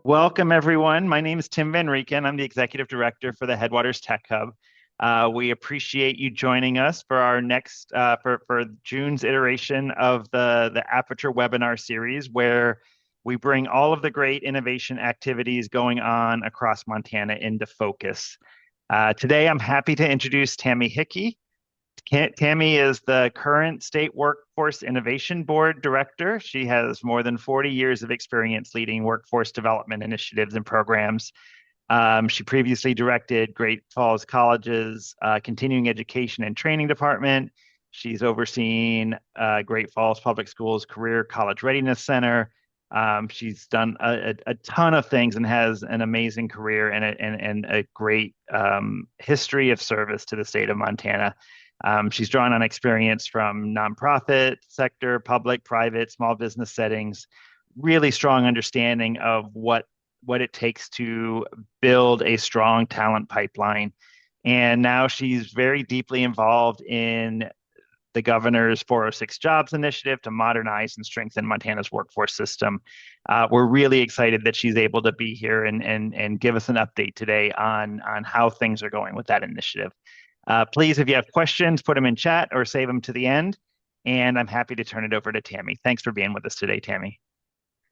Welcome, everyone. My name is Tim Van Rieken. I'm the Executive Director for the Headwaters Tech Hub. We appreciate you joining us for our next for June's iteration of the Aperture webinar series, where we bring all of the great innovation activities going on across Montana into focus. Today, I'm happy to introduce Tammy Hickey. Tammy is the current State Workforce Innovation Board Director. She has more than 40 years of experience leading workforce development initiatives and programs. She previously directed Great Falls College's Continuing Education and Training Department. She's overseen Great Falls Public Schools Career College Readiness Center. She's done a ton of things and has an amazing career and a great history of service to the state of Montana. She's drawn on experience from nonprofit sector, public, private, small business settings, really strong understanding of what it takes to build a strong talent pipeline. And now she's very deeply involved in the governor's 406 Jobs initiative to modernize and strengthen Montana's workforce system. We're really excited that she's able to be here and give us an update today on how things are going with that initiative. Please, if you have questions, put them in chat or save them to the end. And I'm happy to turn it over to Tammy. Thanks for being with us today, Tammy.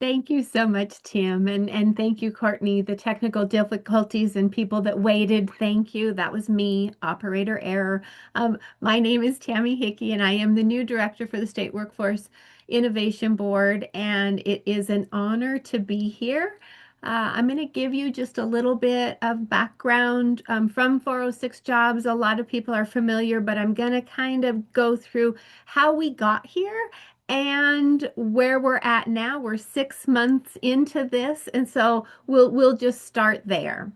Thank you so much, Tim. And thank you, Courtney. The technical difficulties and people that waited, thank you. That was me, operator error. My name is Tammy Hickey, and I am the new director for the State Workforce Innovation Board, and it is an honor to be here. I'm going to give you just a little bit of background from 406 Jobs. A lot of people are familiar, but I'm going to kind of go through how we got here and where we're at now. We're 6 months into this, and so we'll just start there.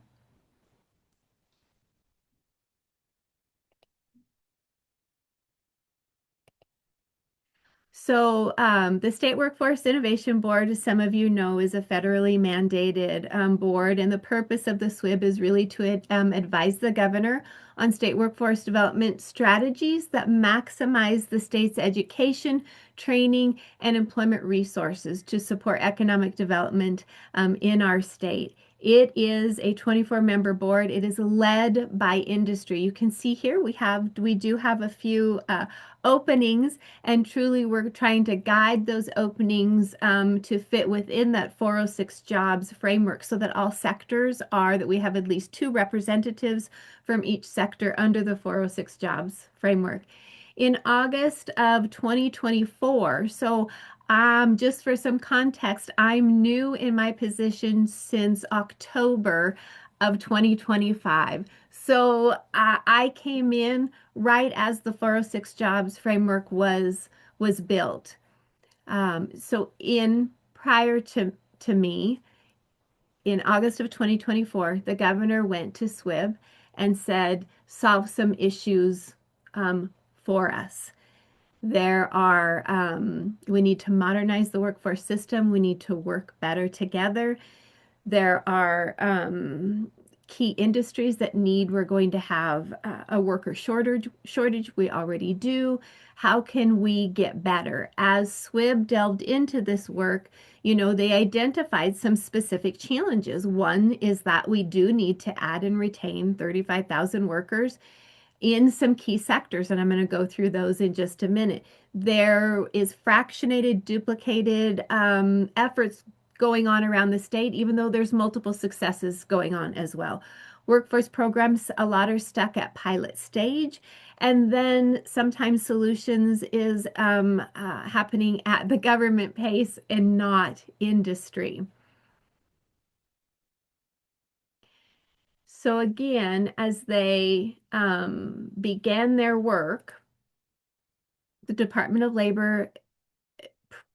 So the State Workforce Innovation Board, as some of you know, is a federally mandated board, and the purpose of the SWIB is really to advise the governor on state workforce development strategies that maximize the state's education, training, and employment resources to support economic development in our state. It is a 24-member board. It is led by industry. You can see here we do have a few openings, and truly we're trying to guide those openings to fit within that 406 jobs framework, so that all sectors that we have at least 2 representatives from each sector under the 406 jobs framework. In August of 2024, so just for some context, I'm new in my position since October of 2025. So I came in right as the 406 jobs framework was built. So prior to me, in August of 2024, the governor went to SWIB and said, solve some issues for us. We need to modernize the workforce system. We need to work better together. There are key industries that we're going to have a worker shortage. We already do. How can we get better? As SWIB delved into this work, they identified some specific challenges. One is that we do need to add and retain 35,000 workers in some key sectors, and I'm going to go through those in just a minute. There is fractionated, duplicated efforts going on around the state, even though there's multiple successes going on as well. Workforce programs, a lot are stuck at pilot stage, and then sometimes solutions is happening at the government pace and not industry. So again, as they began their work, the Department of Labor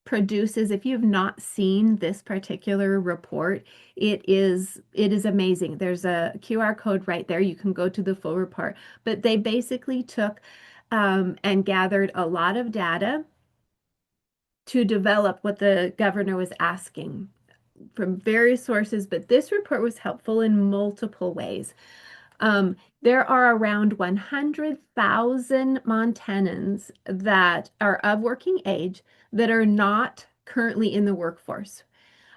produces, if you have not seen this particular report, it is amazing. There's a QR code right there. You can go to the full report. But they basically took and gathered a lot of data to develop what the governor was asking from various sources. But this report was helpful in multiple ways. There are around 100,000 Montanans that are of working age that are not currently in the workforce.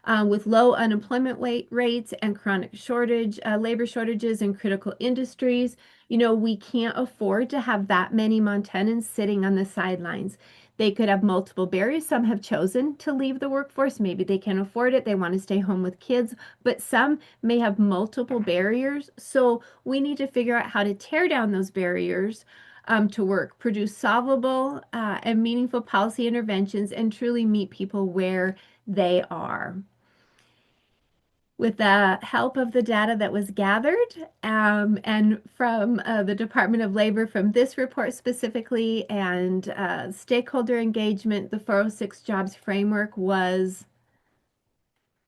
With low unemployment rates and chronic labor shortages in critical industries, we can't afford to have that many Montanans sitting on the sidelines. They could have multiple barriers. Some have chosen to leave the workforce. Maybe they can afford it. They want to stay home with kids, but some may have multiple barriers. So we need to figure out how to tear down those barriers to work, produce solvable and meaningful policy interventions, and truly meet people where they are. With the help of the data that was gathered and from the Department of Labor from this report specifically and stakeholder engagement, the 406 Jobs Framework was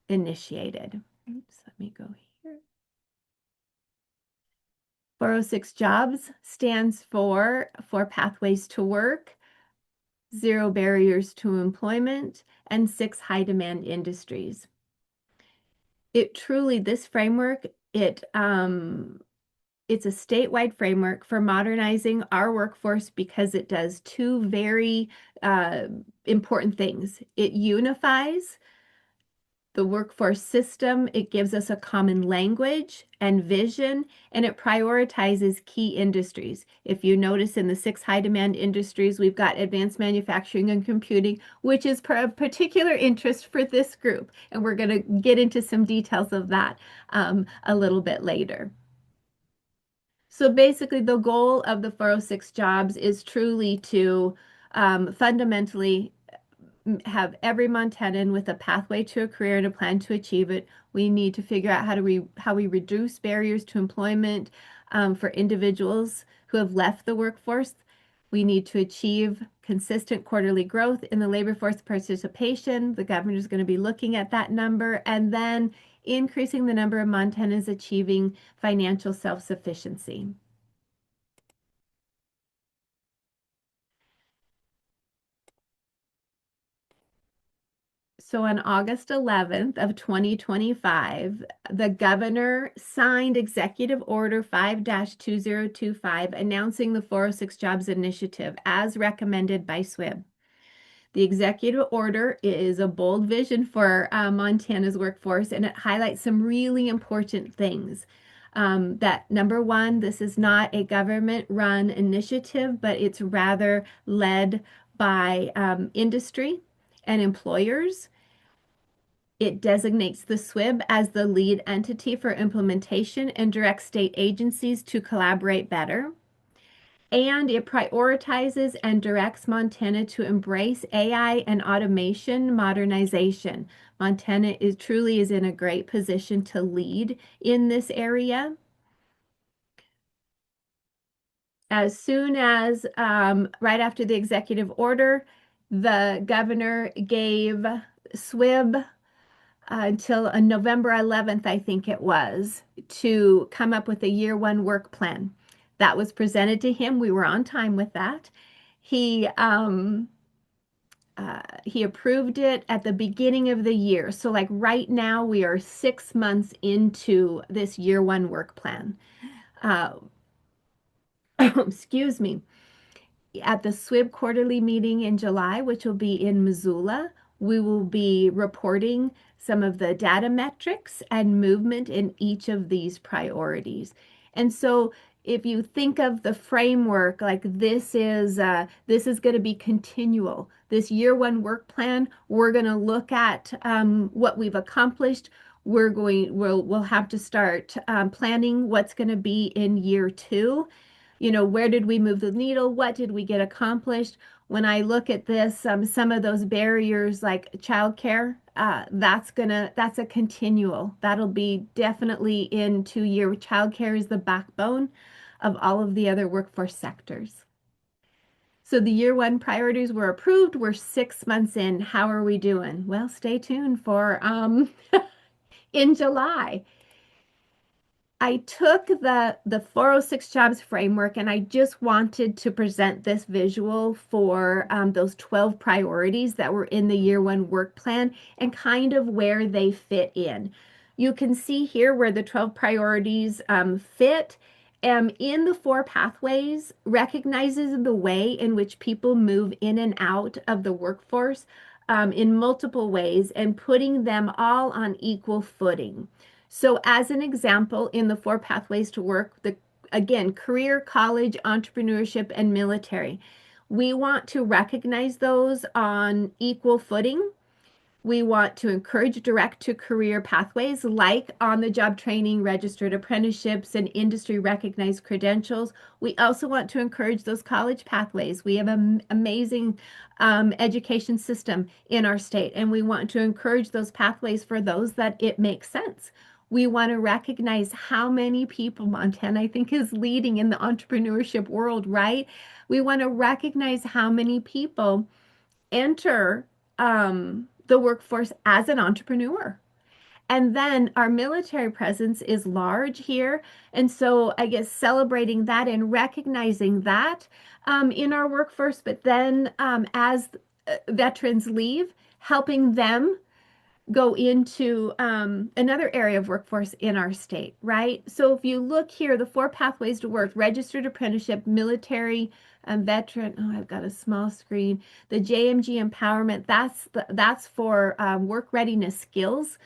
initiated. Oops, let me go here. 406 Jobs stands for Pathways to Work, Zero Barriers to Employment, and 6 High-Demand Industries. This framework, it's a statewide framework for modernizing our workforce because it does 2 very important things. It unifies the workforce system, it gives us a common language and vision, and it prioritizes key industries. If you notice in the 6 high demand industries, we've got advanced manufacturing and computing, which is of particular interest for this group. And we're going to get into some details of that a little bit later. So basically, the goal of the 406 jobs is truly to fundamentally have every Montanan with a pathway to a career and a plan to achieve it. We need to figure out how we reduce barriers to employment for individuals who have left the workforce. We need to achieve consistent quarterly growth in the labor force participation. The governor is going to be looking at that number, and then increasing the number of Montanans achieving financial self-sufficiency. So on August 11th of 2025, the governor signed Executive Order 5-2025 announcing the 406 Jobs Initiative as recommended by SWIB. The executive order is a bold vision for Montana's workforce, and it highlights some really important things. That number one, this is not a government-run initiative, but it's rather led by industry and employers. It designates the SWIB as the lead entity for implementation and directs state agencies to collaborate better. And it prioritizes and directs Montana to embrace AI and automation modernization. Montana truly is in a great position to lead in this area. As soon as right after the executive order, the governor gave SWIB until November 11th, I think it was, to come up with a year 1 work plan. That was presented to him. We were on time with that. He approved it at the beginning of the year. So like right now we are 6 months into this year 1 work plan. Excuse me. At the SWIB quarterly meeting in July, which will be in Missoula, we will be reporting some of the data metrics and movement in each of these priorities. And so if you think of the framework, like this is going to be continual. This year 1 work plan, we're going to look at what we've accomplished. We'll have to start planning what's going to be in year 2. Where did we move the needle? What did we get accomplished? When I look at this, some of those barriers like childcare, that's a continual. That'll be definitely in 2 year. Childcare is the backbone of all of the other workforce sectors. So the year 1 priorities were approved. We're 6 months in. How are we doing? Well, stay tuned for in July. I took the 406 jobs framework and I just wanted to present this visual for those 12 priorities that were in the year 1 work plan and kind of where they fit in. You can see here where the 12 priorities fit. In the four pathways recognizes the way in which people move in and out of the workforce in multiple ways and putting them all on equal footing. So, as an example, in the four pathways to work, the again, career, college, entrepreneurship, and military. We want to recognize those on equal footing. We want to encourage direct to career pathways like on the job training, registered apprenticeships, and industry recognized credentials. We also want to encourage those college pathways. We have an amazing education system in our state, and we want to encourage those pathways for those that it makes sense. We want to recognize how many people Montana, I think, is leading in the entrepreneurship world, right? We want to recognize how many people enter the workforce as an entrepreneur. And then our military presence is large here. And so I guess celebrating that and recognizing that in our workforce, but then as veterans leave, helping them go into another area of workforce in our state, right? So if you look here, the four pathways to work, registered apprenticeship, military, veteran. Oh, I've got a small screen. The JMG empowerment, that's for work readiness skills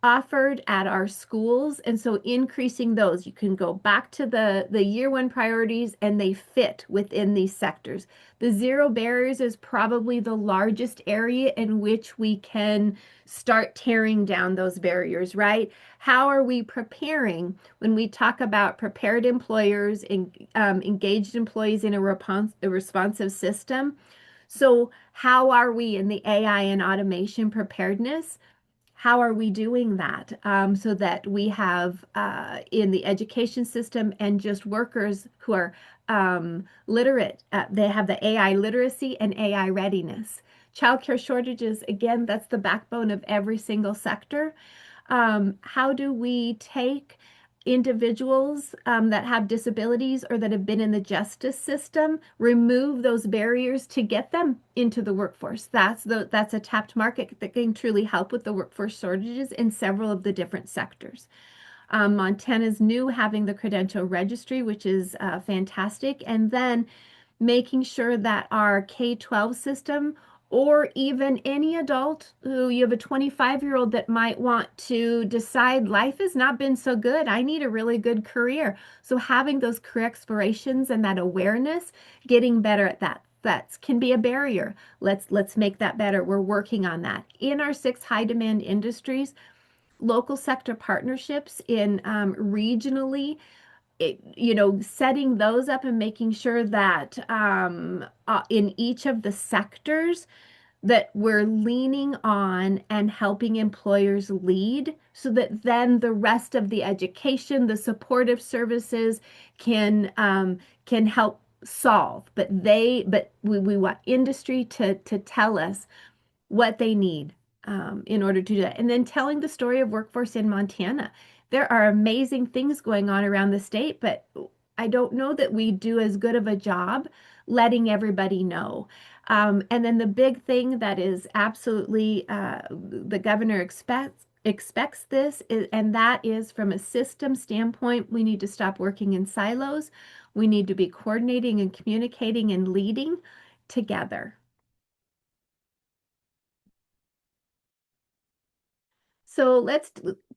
offered at our schools. And so increasing those, you can go back to the year one priorities and they fit within these sectors. The zero barriers is probably the largest area in which we can start tearing down those barriers, right? How are we preparing when we talk about prepared employers and engaged employees in a responsive system? So how are we in the AI and automation preparedness? How are we doing that so that we have in the education system and just workers who are literate, they have the AI literacy and AI readiness. Childcare shortages, again, that's the backbone of every single sector. How do we take individuals that have disabilities or that have been in the justice system, remove those barriers to get them into the workforce? That's a tapped market that can truly help with the workforce shortages in several of the different sectors. Montana's new having the credential registry, which is fantastic, and then making sure that our K-12 system or even any adult who you have a 25-year-old that might want to decide life has not been so good. I need a really good career. So having those career explorations and that awareness, getting better at that. That can be a barrier. Let's make that better. We're working on that. In our six high demand industries, local sector partnerships in regionally setting those up and making sure that in each of the sectors that we're leaning on and helping employers lead so that then the rest of the education, the supportive services can help solve. But we want industry to tell us what they need in order to do that. And then telling the story of workforce in Montana. There are amazing things going on around the state, but I don't know that we do as good of a job letting everybody know. And then the big thing that is absolutely the governor expects this and that is from a system standpoint, we need to stop working in silos. We need to be coordinating and communicating and leading together. So let's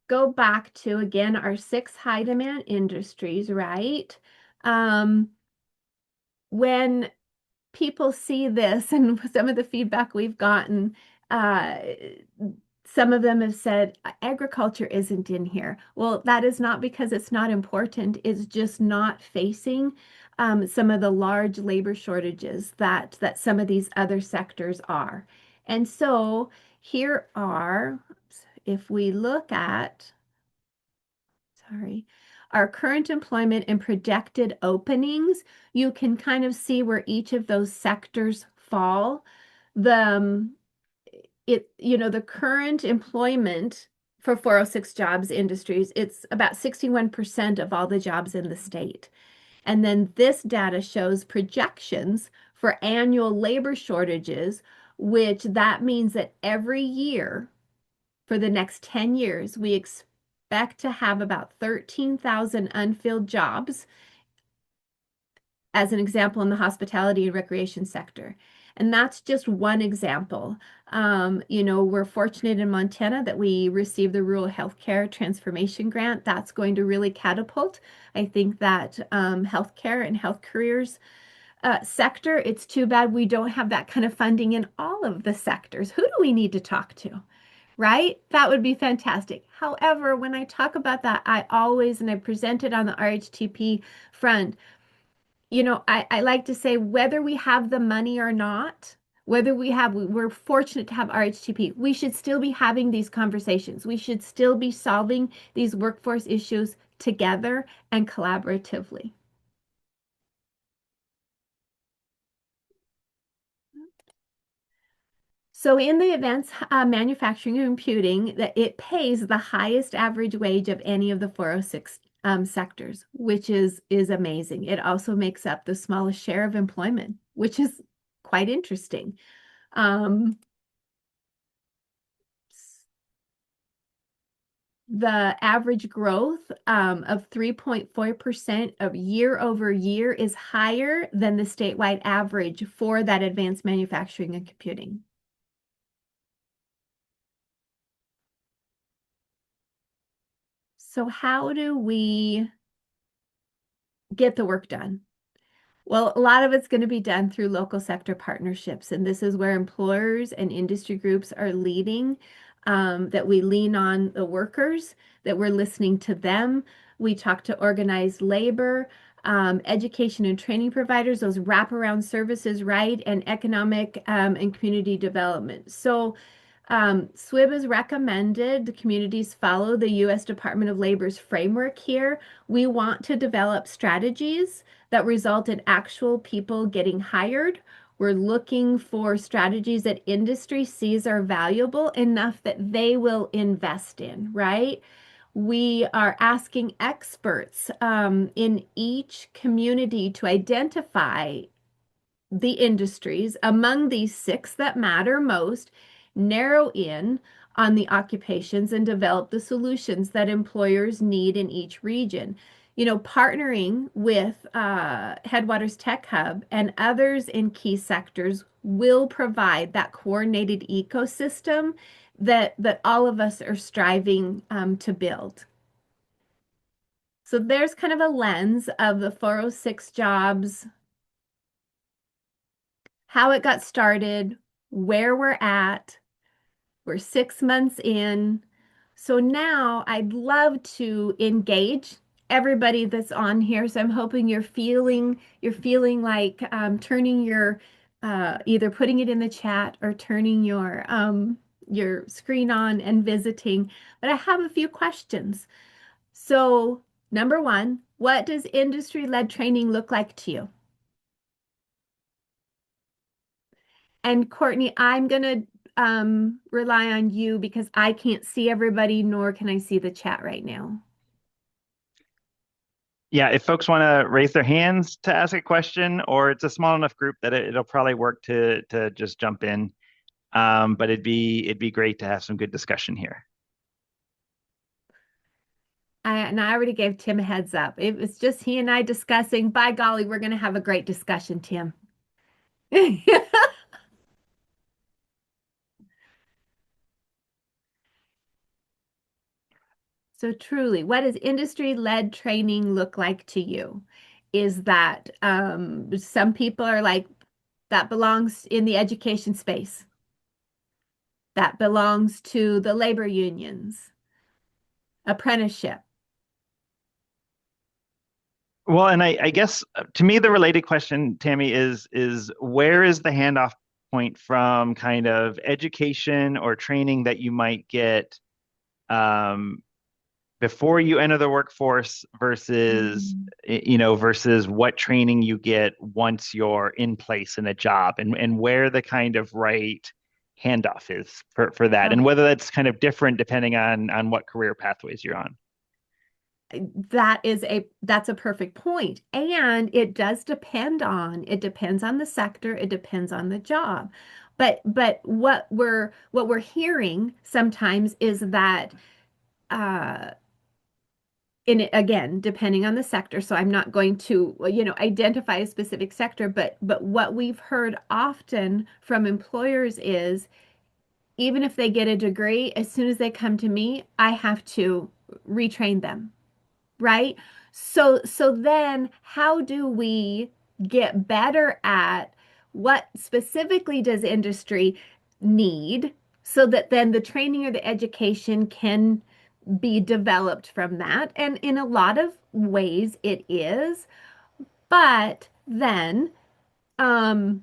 go back to again our six high demand industries, right? Um, when people see this and some of the feedback we've gotten, uh, some of them have said agriculture isn't in here. Well, that is not because it's not important. It's just not facing some of the large labor shortages that some of these other sectors are. And so here are, if we look at, sorry, our current employment and projected openings, you can kind of see where each of those sectors fall. The the current employment for 406 jobs industries, it's about 61% of all the jobs in the state. And then this data shows projections for annual labor shortages, which that means that every year for the next 10 years, we expect to have about 13,000 unfilled jobs as an example, in the hospitality and recreation sector. And that's just one example. We're fortunate in Montana that we received the Rural Healthcare Transformation Grant. That's going to really catapult, I think, that healthcare and health careers sector. It's too bad we don't have that kind of funding in all of the sectors. Who do we need to talk to? Right? That would be fantastic. However, when I talk about that, I always, and I presented on the RHTP front, I like to say whether we have the money or not, we're fortunate to have RHTP, we should still be having these conversations. We should still be solving these workforce issues together and collaboratively. So in the events, manufacturing and computing, that it pays the highest average wage of any of the 406 sectors, which is amazing. It also makes up the smallest share of employment, which is quite interesting. Um, the average growth of 3.4% of year over year is higher than the statewide average for that advanced manufacturing and computing. So how do we get the work done? Well, a lot of it's going to be done through local sector partnerships, and this is where employers and industry groups are leading, that we lean on the workers, that we're listening to them. We talk to organized labor, education and training providers, those wraparound services, right, and economic and community development. So SWIB has recommended the communities follow the U.S. Department of Labor's framework here. We want to develop strategies that result in actual people getting hired. We're looking for strategies that industry sees are valuable enough that they will invest in, right? We are asking experts in each community to identify the industries among these six that matter most, narrow in on the occupations, and develop the solutions that employers need in each region. Partnering with Headwaters Tech Hub and others in key sectors will provide that coordinated ecosystem that all of us are striving to build. So there's kind of a lens of the 406 jobs, how it got started, where we're at. We're 6 months in. So now I'd love to engage everybody that's on here. So I'm hoping you're feeling like turning your either putting it in the chat or turning your screen on and visiting. But I have a few questions. So number one, what does industry-led training look like to you? And Courtney, I'm going to rely on you because I can't see everybody, nor can I see the chat right now. Yeah, if folks want to raise their hands to ask a question, or it's a small enough group that it'll probably work to just jump in. But it'd be great to have some good discussion here. I already gave Tim a heads up. It was just he and I discussing. By golly, we're going to have a great discussion, Tim. So truly, what does industry-led training look like to you? Is that some people are like, that belongs in the education space. That belongs to the labor unions, apprenticeship. Well, and I guess to me the related question, Tammy, is where is the handoff point from kind of education or training that you might get um, before you enter the workforce versus Mm. versus what training you get once you're in place in a job, and where the kind of right handoff is for that, and Okay. whether that's kind of different depending on what career pathways you're on. That's a perfect point. And it depends on the sector, it depends on the job. But what we're hearing sometimes is that uh in it, again, depending on the sector. So I'm not going to, identify a specific sector, but what we've heard often from employers is even if they get a degree, as soon as they come to me, I have to retrain them, right? So then how do we get better at what specifically does industry need so that then the training or the education can be developed from that? And in a lot of ways it is, but then um,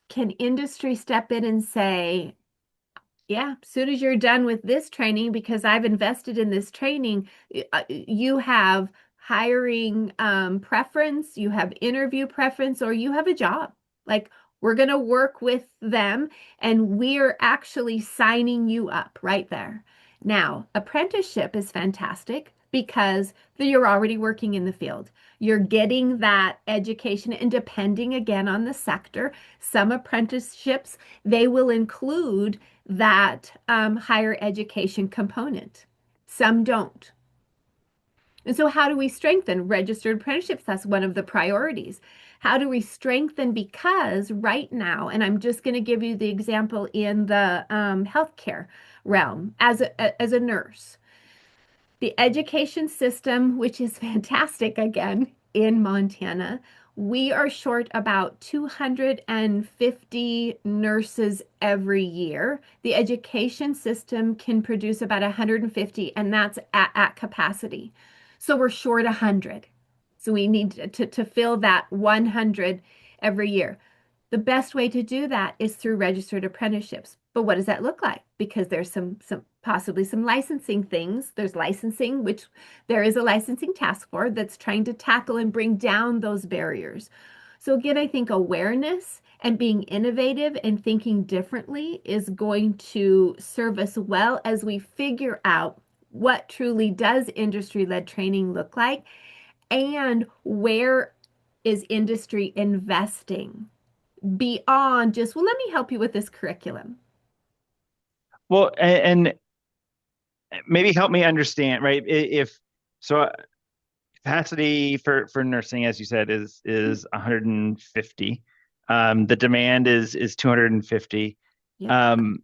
can industry step in and say, yeah, as soon as you're done with this training, because I've invested in this training, you have hiring preference, you have interview preference, or you have a job. Like we're going to work with them and we're actually signing you up right there. Now, apprenticeship is fantastic because you're already working in the field. You're getting that education, and depending again on the sector, some apprenticeships, they will include that higher education component. Some don't. And so, how do we strengthen registered apprenticeships? That's one of the priorities. How do we strengthen? Because right now, and I'm just going to give you the example in the healthcare realm as a nurse, the education system, which is fantastic again in Montana, we are short about 250 nurses every year. The education system can produce about 150, and that's at capacity. So we're short 100. So we need to fill that 100 every year. The best way to do that is through registered apprenticeships. But what does that look like? Because there's some possibly some licensing things. There's licensing, which there is a licensing task force that's trying to tackle and bring down those barriers. So again, I think awareness and being innovative and thinking differently is going to serve us well as we figure out what truly does industry-led training look like and where is industry investing beyond just, well, let me help you with this curriculum. Well, and maybe help me understand, right? If so, capacity for nursing, as you said, is 150. The demand is 250. Yep. Um,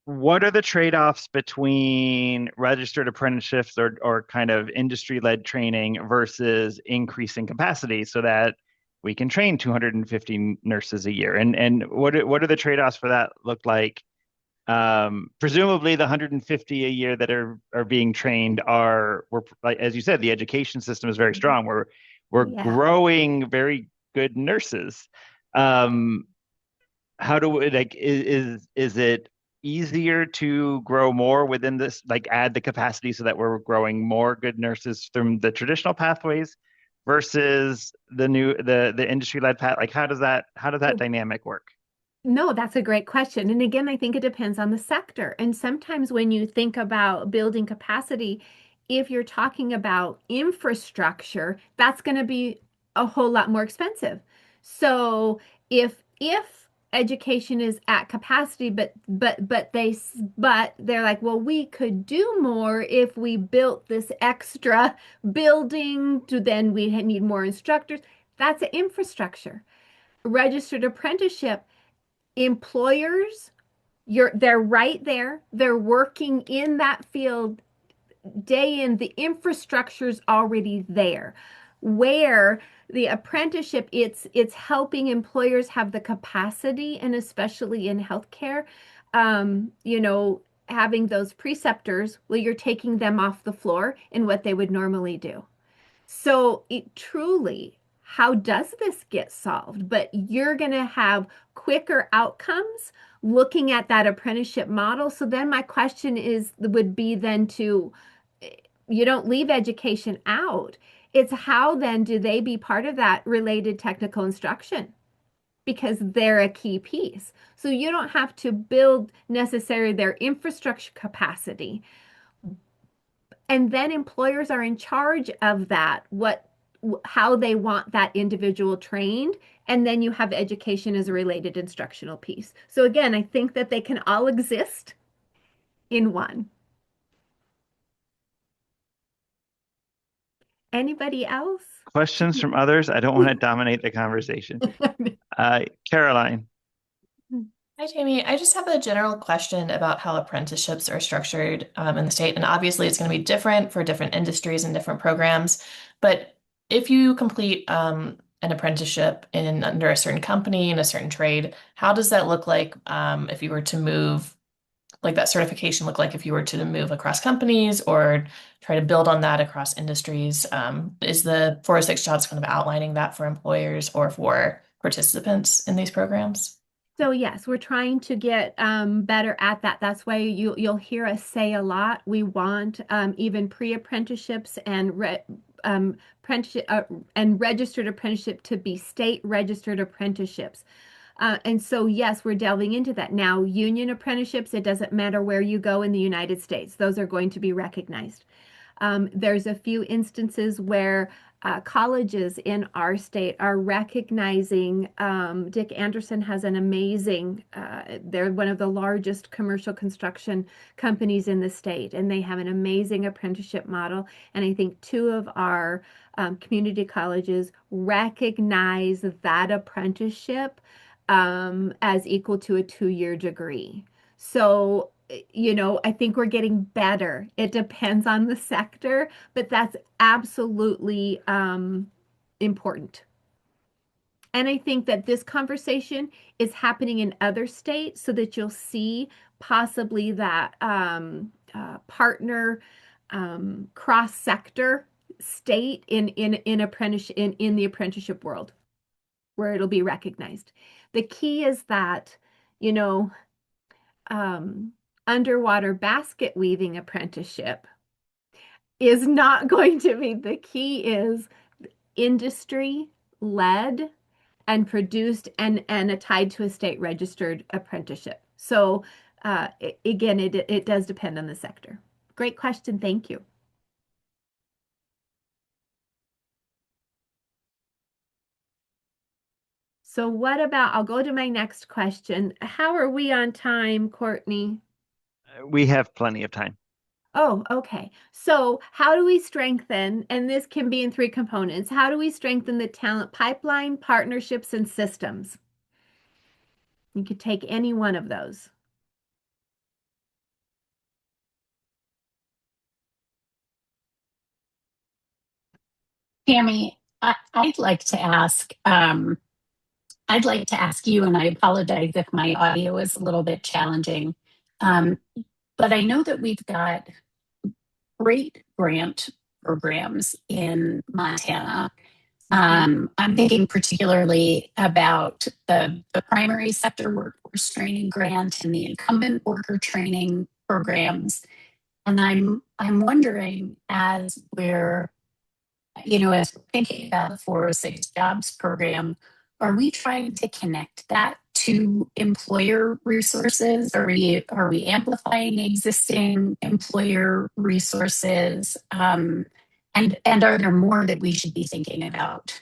what are the trade-offs between registered apprenticeships or kind of industry-led training versus increasing capacity so that we can train 250 nurses a year? And what do the trade-offs for that look like? Presumably the 150 a year that are being trained we're like as you said, the education system is very strong. We're Yeah. growing very good nurses. Um, how do we like is it easier to grow more within this, like add the capacity so that we're growing more good nurses from the traditional pathways versus the industry led path? Like how does that Oh, dynamic work? no, that's a great question. And again, I think it depends on the sector. And sometimes when you think about building capacity, if you're talking about infrastructure, that's going to be a whole lot more expensive. So if education is at capacity, but they're like, well, we could do more if we built this extra building to then we need more instructors. That's an infrastructure. Registered apprenticeship employers, they're right there. They're working in that field day in. The infrastructure's already there. Where the apprenticeship, it's helping employers have the capacity, and especially in healthcare, having those preceptors, well, you're taking them off the floor in what they would normally do. So it truly, how does this get solved? But you're going to have quicker outcomes looking at that apprenticeship model. So then my question would be then to, you don't leave education out. It's how then do they be part of that related technical instruction? Because they're a key piece. So you don't have to build necessarily their infrastructure capacity, and then employers are in charge of that, how they want that individual trained, and then you have education as a related instructional piece. So again, I think that they can all exist in one. Anybody else? Questions from others? I don't want to dominate the conversation. Caroline. Hi, Jamie. I just have a general question about how apprenticeships are structured in the state. And obviously, it's going to be different for different industries and different programs. But if you complete an apprenticeship in under a certain company in a certain trade, how does that look like if you were to move, like that certification look like if you were to move across companies or try to build on that across industries? Is the 406 jobs kind of outlining that for employers or for participants in these programs? So yes, we're trying to get better at that. That's why you'll hear us say a lot. We want even pre-apprenticeships um, and registered apprenticeship to be state registered apprenticeships. And so, yes, we're delving into that. Now, union apprenticeships, it doesn't matter where you go in the United States, those are going to be recognized. There's a few instances where colleges in our state are recognizing. Dick Anderson has an amazing, they're one of the largest commercial construction companies in the state, and they have an amazing apprenticeship model. And I think two of our community colleges recognize that apprenticeship as equal to a 2-year degree. So, I think we're getting better. It depends on the sector, but that's absolutely important. And I think that this conversation is happening in other states so that you'll see possibly that partner cross-sector state in the apprenticeship world where it'll be recognized. The key is that, you know, underwater basket weaving apprenticeship is not going to be. The key is industry led and produced and tied to a state registered apprenticeship. So again, it does depend on the sector. Great question. Thank you. So what about, I'll go to my next question. How are we on time, Courtney? We have plenty of time. Oh, okay. So how do we strengthen, and this can be in 3 components, how do we strengthen the talent pipeline, partnerships, and systems? You could take any one of those. Tammy, I'd like to ask, I'd like to ask you, and I apologize if my audio is a little bit challenging, um, but I know that we've got great grant programs in Montana. I'm thinking particularly about the primary sector workforce training grant and the incumbent worker training programs. And I'm wondering as we're thinking about the 406 jobs program, are we trying to connect that to employer resources? Are we amplifying existing employer resources? And are there more that we should be thinking about?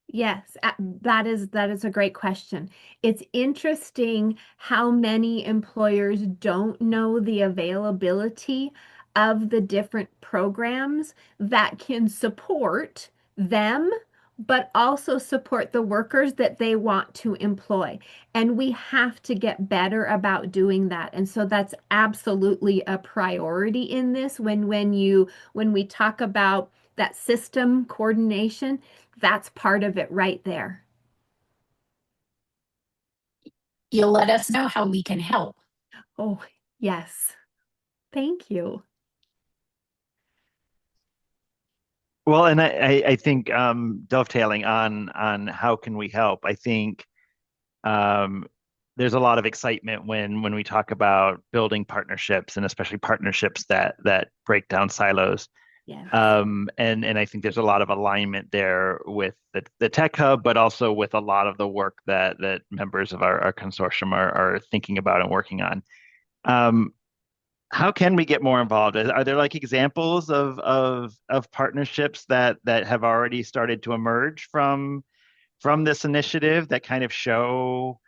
Yes, that is a great question. It's interesting how many employers don't know the availability of the different programs that can support them, but also support the workers that they want to employ. And we have to get better about doing that. And so that's absolutely a priority in this when we talk about that system coordination, that's part of it right there. You'll let us know how we can help. Oh, yes. Thank you. Well, and I think dovetailing on how can we help, I think um, there's a lot of excitement when we talk about building partnerships and especially partnerships that break down silos. Yes. And I think there's a lot of alignment there with the Tech Hub, but also with a lot of the work that members of our consortium are thinking about and working on. Um, how can we get more involved? Are there like examples of partnerships that have already started to emerge from this initiative that kind of show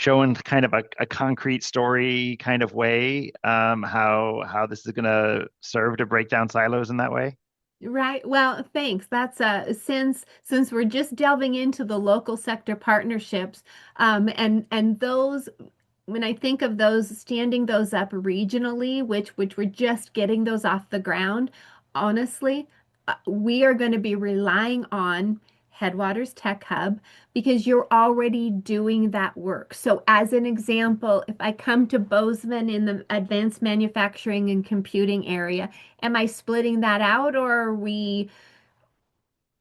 in kind of a concrete story kind of way how this is going to serve to break down silos in that way? Right. Well, thanks. That's since we're just delving into the local sector partnerships, and those when I think of those standing those up regionally, which we're just getting those off the ground, honestly, we are going to be relying on Headwaters Tech Hub because you're already doing that work. So, as an example, if I come to Bozeman in the advanced manufacturing and computing area, am I splitting that out or are we,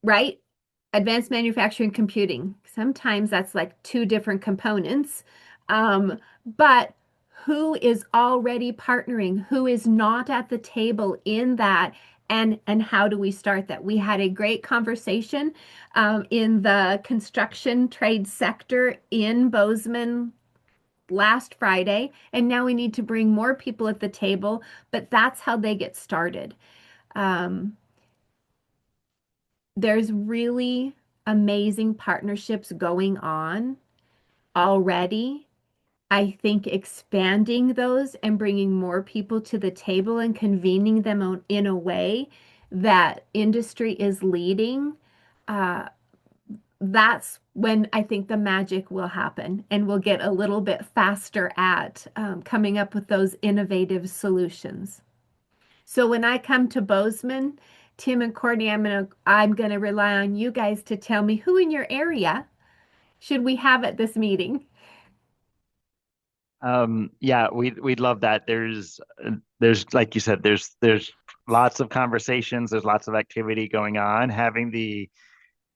right? Advanced manufacturing computing. Sometimes that's like two different components. But who is already partnering? Who is not at the table in that? And how do we start that? We had a great conversation in the construction trade sector in Bozeman last Friday, and now we need to bring more people at the table, but that's how they get started. Um, there's really amazing partnerships going on already. I think expanding those and bringing more people to the table and convening them in a way that industry is leading, uh, that's when I think the magic will happen and we'll get a little bit faster at coming up with those innovative solutions. So when I come to Bozeman, Tim and Courtney, I'm gonna rely on you guys to tell me who in your area should we have at this meeting. Yeah, we'd love that. There's like you said, there's lots of conversations, there's lots of activity going on. Having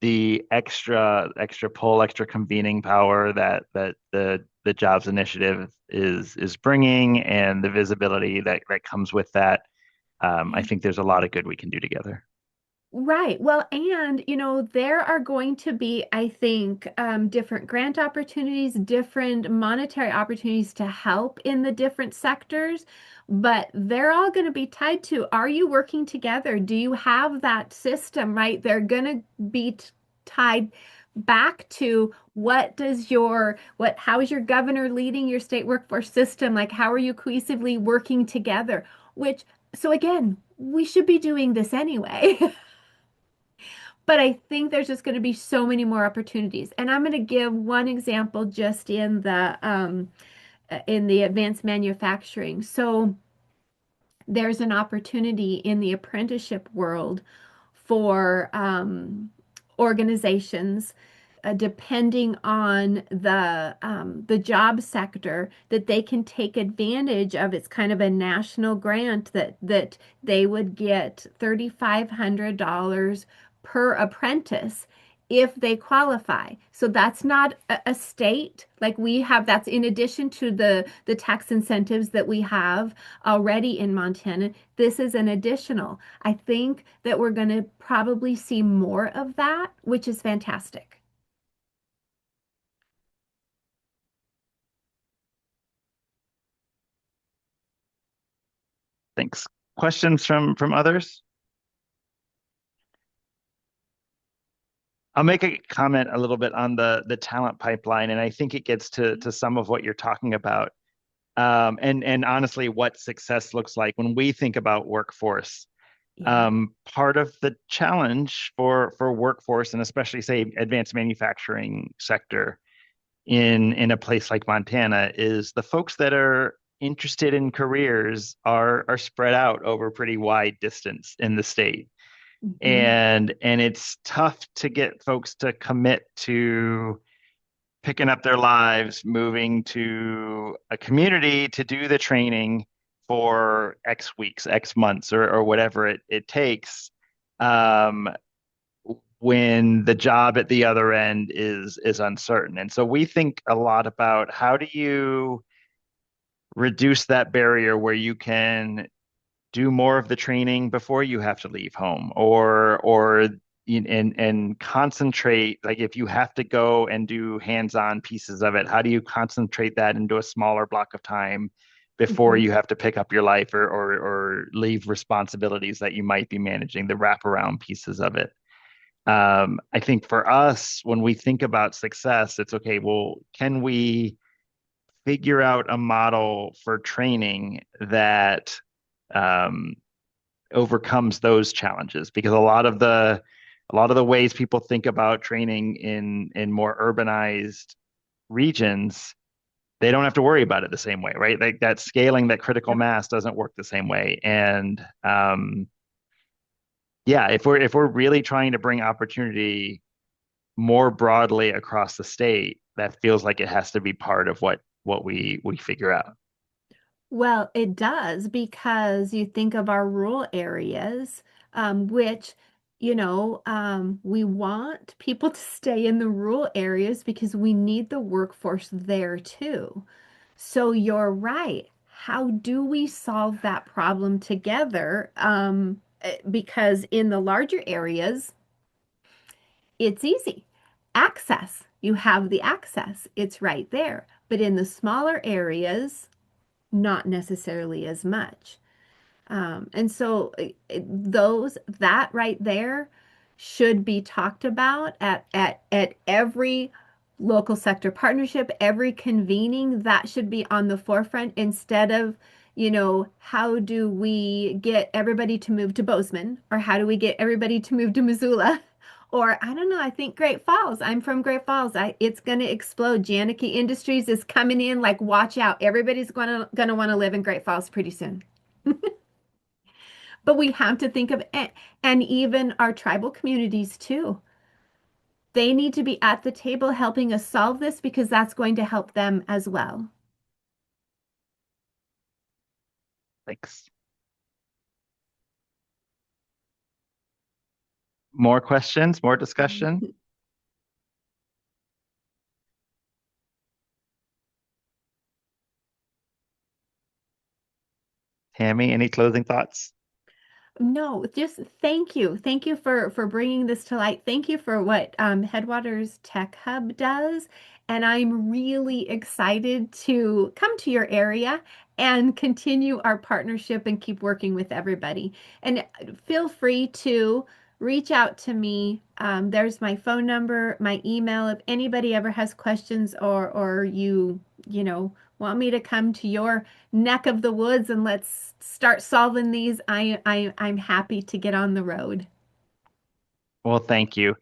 the extra pull, extra convening power that the jobs initiative is bringing, and the visibility that comes with that. I think there's a lot of good we can do together. Right. Well, and there are going to be, I think, different grant opportunities, different monetary opportunities to help in the different sectors, but they're all going to be tied to, are you working together? Do you have that system, right? They're going to be tied back to how is your governor leading your state workforce system? Like, how are you cohesively working together? So again, we should be doing this anyway. But I think there's just going to be so many more opportunities. And I'm going to give one example just in the advanced manufacturing. So there's an opportunity in the apprenticeship world for organizations, depending on the job sector, that they can take advantage of. It's kind of a national grant that they would get $3,500 per apprentice if they qualify. So that's not a state like we have. That's in addition to the tax incentives that we have already in Montana. This is an additional. I think that we're going to probably see more of that, which is fantastic. Thanks. Questions from others? I'll make a comment a little bit on the talent pipeline, and I think it gets to some of what you're talking about. And honestly, what success looks like when we think about workforce. Yeah. Part of the challenge for workforce, and especially say advanced manufacturing sector in a place like Montana, is the folks that are interested in careers are spread out over pretty wide distance in the state. Mhm. And it's tough to get folks to commit to picking up their lives, moving to a community to do the training for X weeks, X months, or whatever it takes, um, when the job at the other end is uncertain. And so we think a lot about how do you reduce that barrier where you can do more of the training before you have to leave home, or and concentrate, like if you have to go and do hands-on pieces of it, how do you concentrate that into a smaller block of time before Mhm. you have to pick up your life, or leave responsibilities that you might be managing, the wraparound pieces of it. I think for us, when we think about success, it's okay, well, can we figure out a model for training that um, overcomes those challenges, because a lot of the ways people think about training in more urbanized regions, they don't have to worry about it the same way, right? Like that scaling, that critical mass doesn't work the same way. And yeah, if we're really trying to bring opportunity more broadly across the state, that feels like it has to be part of what we figure out. Well, it does, because you think of our rural areas, which, we want people to stay in the rural areas because we need the workforce there too. So you're right. How do we solve that problem together? Because in the larger areas, it's easy. Access, you have the access, it's right there. But in the smaller areas, not necessarily as much. And so that right there should be talked about at every local sector partnership, every convening. That should be on the forefront, instead of, how do we get everybody to move to Bozeman, or how do we get everybody to move to Missoula? Or I don't know, I think Great Falls. I'm from Great Falls. It's going to explode. Janicki Industries is coming in, like, watch out. Everybody's going to want to live in Great Falls pretty soon. But we have to think of it, and even our tribal communities too. They need to be at the table helping us solve this, because that's going to help them as well. Thanks. More questions, more discussion? Tammy, any closing thoughts? No, just thank you. Thank you for bringing this to light. Thank you for what Headwaters Tech Hub does. And I'm really excited to come to your area and continue our partnership and keep working with everybody. And feel free to reach out to me. There's my phone number, my email. If anybody ever has questions, or want me to come to your neck of the woods and let's start solving these, I'm happy to get on the road. Well, thank you.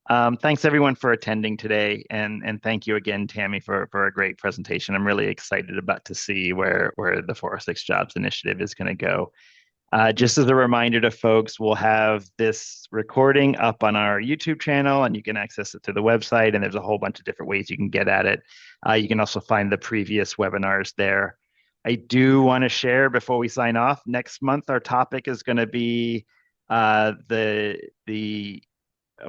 Thanks everyone for attending today, and thank you again, Tammy, for a great presentation. I'm really excited about to see where the 406 Jobs Initiative is going to go. Just as a reminder to folks, we'll have this recording up on our YouTube channel, and you can access it through the website, and there's a whole bunch of different ways you can get at it. You can also find the previous webinars there. I do want to share before we sign off, next month our topic is going to be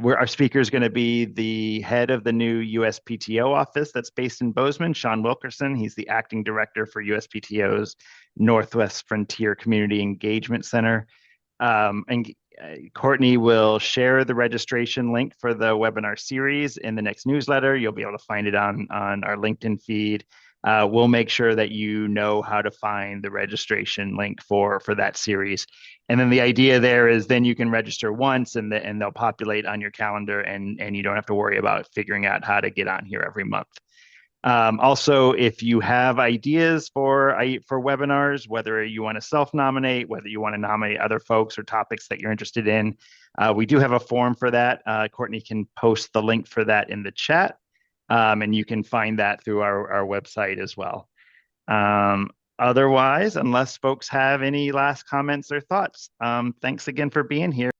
where our speaker is going to be the head of the new USPTO office that's based in Bozeman, Sean Wilkerson. He's the acting director for USPTO's Northwest Frontier Community Engagement Center. And Courtney will share the registration link for the webinar series in the next newsletter. You'll be able to find it on our LinkedIn feed. We'll make sure that you know how to find the registration link for that series. And then the idea there is then you can register once, and they'll populate on your calendar, and you don't have to worry about figuring out how to get on here every month. Also, if you have ideas for webinars, whether you want to self-nominate, whether you want to nominate other folks or topics that you're interested in, we do have a form for that. Courtney can post the link for that in the chat, and you can find that through our website as well. Otherwise, unless folks have any last comments or thoughts, thanks again for being here.